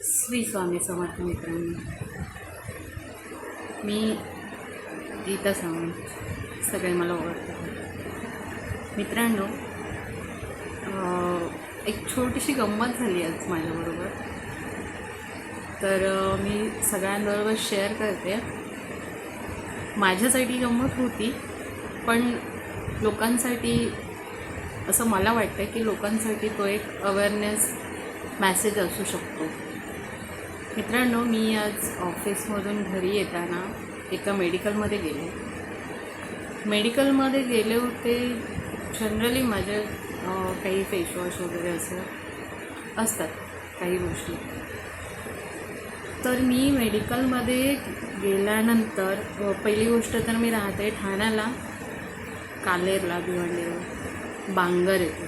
श्री स्वामी समर्थ मित्रांनो, मी गीता सावंत, सगळे मला ओळखतात. मित्रांनो, एक छोटीशी गंमत झाली आज माझ्याबरोबर, तर मी सगळ्यांबरोबर शेअर करते. माझ्यासाठी गंमत होती, पण लोकांसाठी असं मला वाटतं की लोकांसाठी तो एक अवेअरनेस मॅसेज असू शकतो. मित्रांनो, मी आज ऑफिसमधून घरी येताना एका मेडिकलमध्ये गेले होते. जनरली माझे काही फेसवॉश वगैरे असं असतात काही गोष्टी. तर मी मेडिकलमध्ये गेल्यानंतर पहिली गोष्ट तर मी राहते ठाण्याला, कालेरला, भिवंडीला, बांगर येते.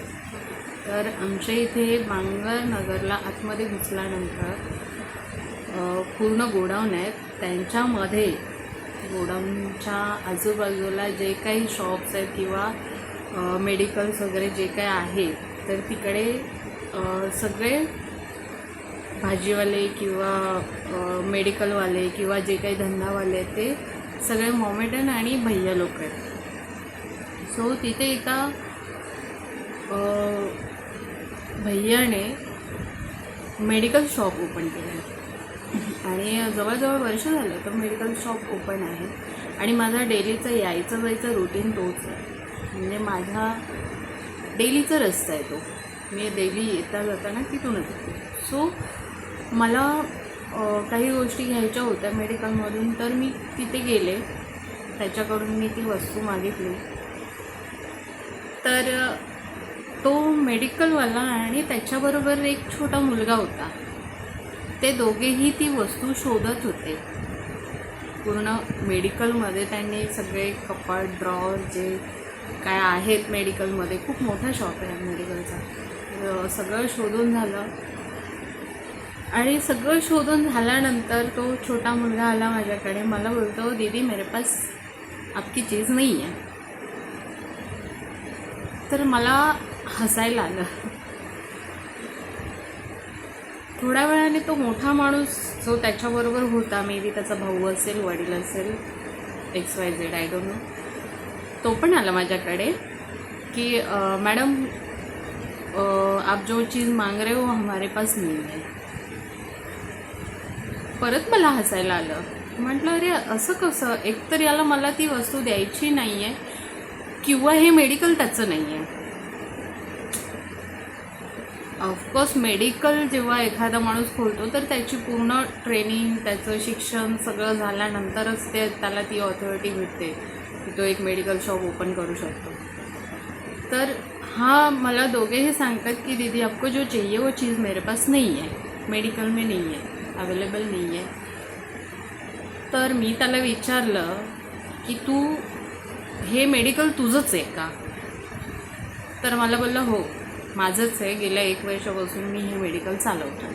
तर आमच्या इथे बांगर नगरला आतमध्ये घुसल्यानंतर पूर्ण गोडाऊन आहेत. त्यांच्यामध्ये गोडाऊनच्या आजूबाजूला जे काही शॉप्स आहेत किंवा मेडिकल्स वगैरे जे काही आहे, तर तिकडे सगळे भाजीवाले किंवा मेडिकलवाले किंवा जे काही धंदावाले आहेत ते सगळे मोमेडन आणि भैया लोक आहेत. सो तिथे एका भैयाने मेडिकल शॉप ओपन केलं आहे आणि जवळजवळ वर्ष झालं तर मेडिकल शॉप ओपन आहे. आणि माझा डेलीचा यायचं जायचं रुटीन तोच आहे, म्हणजे माझा डेलीचा रस्ता आहे तो. मी डेली येता जाताना तिथूनच येते. सो मला काही गोष्टी घ्यायच्या होत्या मेडिकलमधून, तर मी तिथे गेले, त्याच्याकडून मी ती वस्तू मागितली. तर तो मेडिकलवाला आणि त्याच्याबरोबर एक छोटा मुलगा होता. ते दोघेही ती वस्तू शोधत होते. पूर्ण मेडिकलमध्ये त्यांनी सगळे कपाट, ड्रॉवर जे काय आहेत मेडिकलमध्ये, खूप मोठा शॉप आहे मेडिकलचा, सगळं शोधून झालं. आणि सगळं शोधून झाल्यानंतर तो छोटा मुलगा आला माझ्याकडे, मला बोलतो, दीदी मेरे पास आपकी चीज़ नहीं है. तर मला हसायला आलं. थोड्या वेळाने तो मोठा माणूस जो त्याच्याबरोबर होता, मे बी त्याचा भाऊ असेल, वडील असेल, XYZ, आय डोंट नो, तो पण आला माझ्याकडे की मॅडम आप जो चीज़ मांग रहे हो हमारे पास नहीं है. परत मला हसायला आलं. म्हटलं, अरे असं कसं, एकतर याला मला ती वस्तू द्यायची नाही आहे किंवा हे मेडिकल त्याचं नाही आहे. ऑफकोर्स मेडिकल जेव्हा एखादा माणूस खोलतो तर त्याची पूर्ण ट्रेनिंग, त्याचं शिक्षण सगळं झाल्यानंतरच त्याला ती ऑथॉरिटी भेटते की तो एक मेडिकल शॉप ओपन करू शकतो. तर हा मला दोघेही सांगतात की दीदी आपको जो चाहिए वो चीज़ मेरे पास नहीं है, मेडिकल में नहीं है, अवेलेबल नहीं है. तर मी त्याला विचारलं की तू हे मेडिकल तुझंच आहे का? तर मला बोलला, हो माझंच आहे, गेल्या 1 वर्षापासून मी हे मेडिकल चालवतो.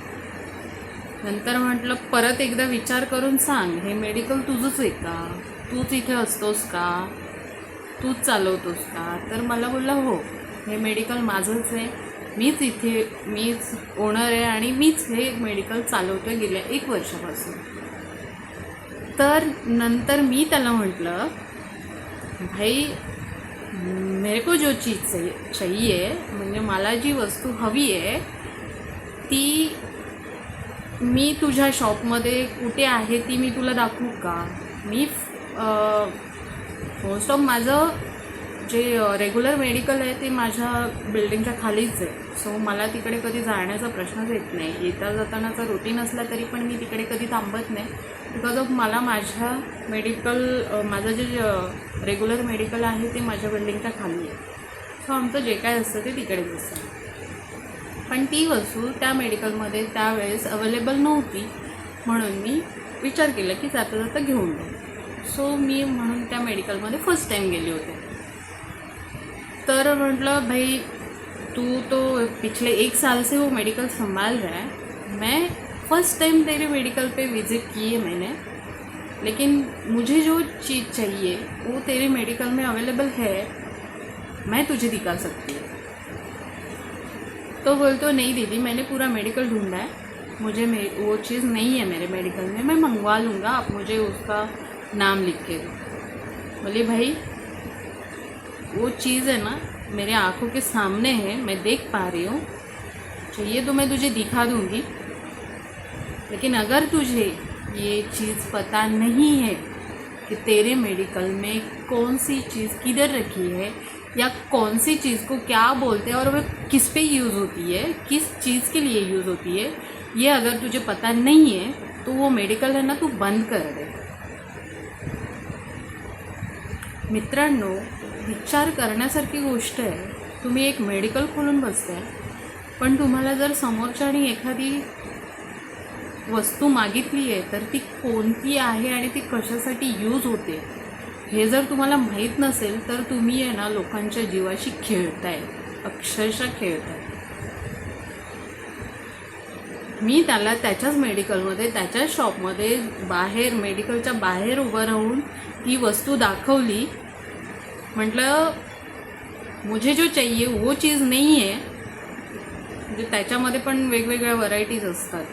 नंतर म्हटलं, परत एकदा विचार करून सांग, हे मेडिकल तुझंच आहे का? तूच इथे असतोस का? तूच चालवतोस का? तर मला बोलला, हो हे मेडिकल माझंच आहे, मीच ओनर आहे आणि मीच हे मेडिकल चालवतो गेल्या 1 वर्षापासून. तर नंतर मी त्याला म्हटलं, भाई मेरे को जो चीज़ चाहिए, म्हणजे मला जी वस्तू हवी आहे ती मी तुझ्या शॉपमध्ये कुठे आहे ती मी तुला दाखवू का? मी मोस्ट ऑफ माझं जे रेग्युलर मेडिकल आहे ते माझ्या बिल्डिंगच्या खालीच आहे. सो मला तिकडे कधी जाण्याचा प्रश्नच येत नाही. येता जातानाचा रुटीन असला तरी पण मी तिकडे कधी थांबत नाही, बिकॉज ऑफ मला माझं जे रेग्युलर मेडिकल आहे ते माझ्या बिल्डिंगच्या खाली आहे. सो आमचं जे काय असतं ते तिकडेच असतं. पण ती वस्तू त्या मेडिकलमध्ये त्यावेळेस अवेलेबल नव्हती, म्हणून मी विचार केला की जाता जाता घेऊन जाऊ. सो मी म्हणून त्या मेडिकलमध्ये फर्स्ट टाइम गेले होते. तर म्हटलं, भाई तू तो पिछले 1 साल से वो मेडिकल संभाल रहा है, मैं फर्स्ट टाइम तेरे मेडिकल पे विज़िट की है मैंने, लेकिन मुझे जो चीज़ चाहिए वो तेरे मेडिकल में अवेलेबल है, मैं तुझे दिखा सकती हूँ. तो बोलतो, नहीं दीदी मैंने पूरा मेडिकल ढूंढा है, मुझे वो चीज़ नहीं है मेरे मेडिकल में, मैं मंगवा लूँगा, आप मुझे उसका नाम लिख के दो। बोली भाई वो चीज़ है ना मेरे आँखों के सामने है, मैं देख पा रही हूँ, चाहिए तो मैं तुझे दिखा दूँगी, लेकिन अगर तुझे ये चीज़ पता नहीं है कि तेरे मेडिकल में कौन सी चीज़ किधर रखी है या कौन सी चीज़ को क्या बोलते हैं और वह किस पे यूज़ होती है, किस चीज़ के लिए यूज़ होती है, ये अगर तुझे पता नहीं है तो वो मेडिकल है ना तू बंद कर दे। मित्रांनो, विचार करण्यासारखी गोष्ट आहे। तुम्ही एक मेडिकल खोलून बसताय, पण तुम्हाला जर समोरच्याने एखादी वस्तू मागितली आहे तर ती कोणती आहे आणि ती कशासाठी यूज होते हे जर तुम्हाला माहीत नसेल तर तुम्ही आहे ना लोकांच्या जीवाशी खेळताय, अक्षरशः खेळताय। मी त्याला त्याच्याच मेडिकलमध्ये, त्याच्याच शॉपमध्ये बाहेर, मेडिकलच्या बाहेर उभं राहून ती वस्तू दाखवली, म्हटलं मुझे जो चाहिए वो चीज़ नहीं है। म्हणजे त्याच्यामध्ये पण वेगवेगळ्या व्हरायटीज असतात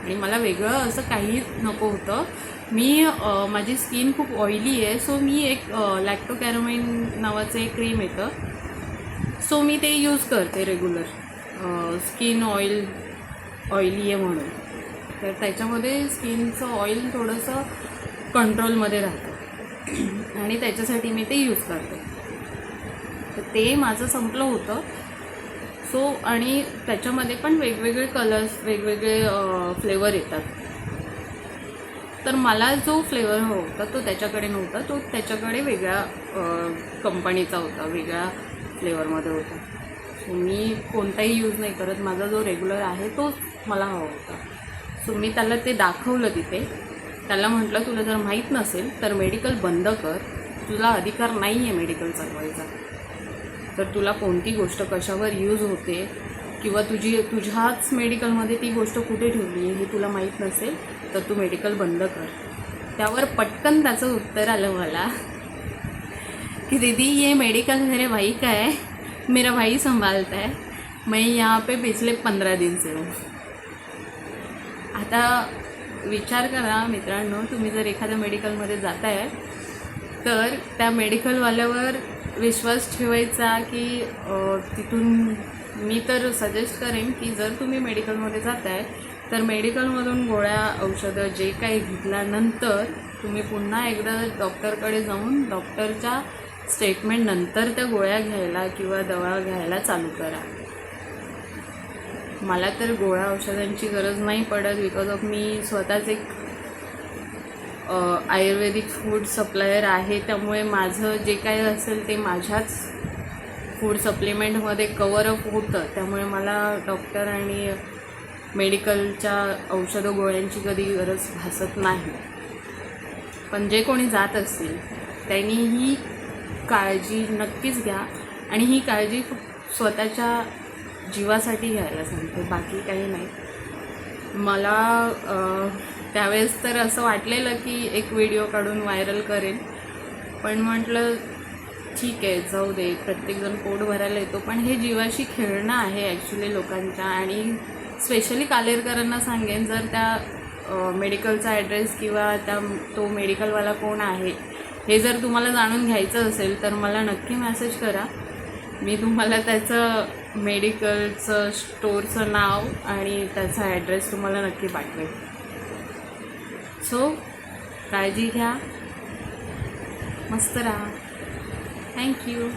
आणि मला वेगळं असं काही नको होतं। मी माझी स्किन खूप ऑइली आहे, सो मी एक लॅक्टोकॅरामाइन नावाचं एक क्रीम येतं, सो मी ते यूज करते रेग्युलर, स्किन ऑइली आहे म्हणून। तर त्याच्यामध्ये स्किनचं ऑइल थोडंसं कंट्रोलमध्ये राहतं आणि त्याच्यासाठी मी ते यूज करते। तर ते माझं संपलं होतं, सो आणि त्याच्यामध्ये पण वेगवेगळे कलर्स, वेगवेगळे फ्लेवर येतात। तर मला जो फ्लेवर हवा होता तो त्याच्याकडे नव्हता, तो त्याच्याकडे वेगळ्या कंपनीचा होता, वेगळ्या फ्लेवरमध्ये होता। सो मी कोणताही यूज नाही करत, माझा जो रेग्युलर आहे तोच मला हवा होता। सो मी त्याला ते दाखवलं तिथे, त्याला म्हटलं तुला जर माहीत नसेल तर मेडिकल बंद कर, तुला अधिकार नाही आहे मेडिकल चालवायचा। तर तुला कोणती गोष्ट कशावर यूज होते किंवा तुझ्याच मेडिकलमध्ये ती गोष्ट कुठे ठेवली आहे हे तुला माहीत नसेल तर तू मेडिकल बंद कर। त्यावर पटकन त्याचं उत्तर आलं मला कि दीदी ये मेडिकल मेरे भाई का है, मेरा भाई संभालता है, मैं यहाँ पे पिछले 15 दिन से हूँ। आता विचार करा मित्रांनो, तुम्ही जर एखाद्या मेडिकलमध्ये जाताय तर त्या मेडिकलवाल्यावर विश्वास ठेवायचा की तिथून मी तर सजेस्ट करेन की जर तुम्ही मेडिकलमध्ये जाताय तर मेडिकलमधून गोळ्या औषधं जे काही घेतल्यानंतर तुम्ही पुन्हा एकदा डॉक्टरकडे जाऊन डॉक्टरच्या स्टेटमेंट नंतर त्या गोळ्या घ्यायला किंवा दवा घ्यायला चालू करा। मला तर गोळ्या औषधांची गरज नाही पडत, बिकॉज ऑफ मी स्वतःच एक आयुर्वेदिक फूड सप्लायर आहे, त्यामुळे माझं जे काही असेल ते माझ्याच फूड सप्लिमेंटमध्ये कवरअप होतं, त्यामुळे मला डॉक्टर आणि मेडिकलच्या औषधं गोळ्यांची कधी गरज भासत नाही। पण जे कोणी जात असतील त्यांनी ही काळजी नक्कीच घ्या आणि ही काळजी स्वतःच्या जीवासाठी घ्यायला सांगते, बाकी काही नाही। मला त्यावेळेस तर असं वाटलेलं की एक व्हिडिओ काढून व्हायरल करेन, पण म्हटलं ठीक आहे जाऊ दे, प्रत्येकजण पोट भरायला येतो, पण हे जीवाशी खेळणं आहे ॲक्च्युली लोकांच्या। आणि स्पेशली कालेरकरांना सांगेन, जर त्या मेडिकलचा ॲड्रेस किंवा तो मेडिकलवाला कोण आहे हे जर तुम्हाला जाणून घ्यायचं असेल तर मला नक्की मेसेज करा, मी तुम्हाला त्याचं मेडिकलचं स्टोअरचं नाव आणि त्याचा ॲड्रेस तुम्हाला नक्की पाठवेन। सो काळजी घ्या, मस्त राहा, थँक्यू।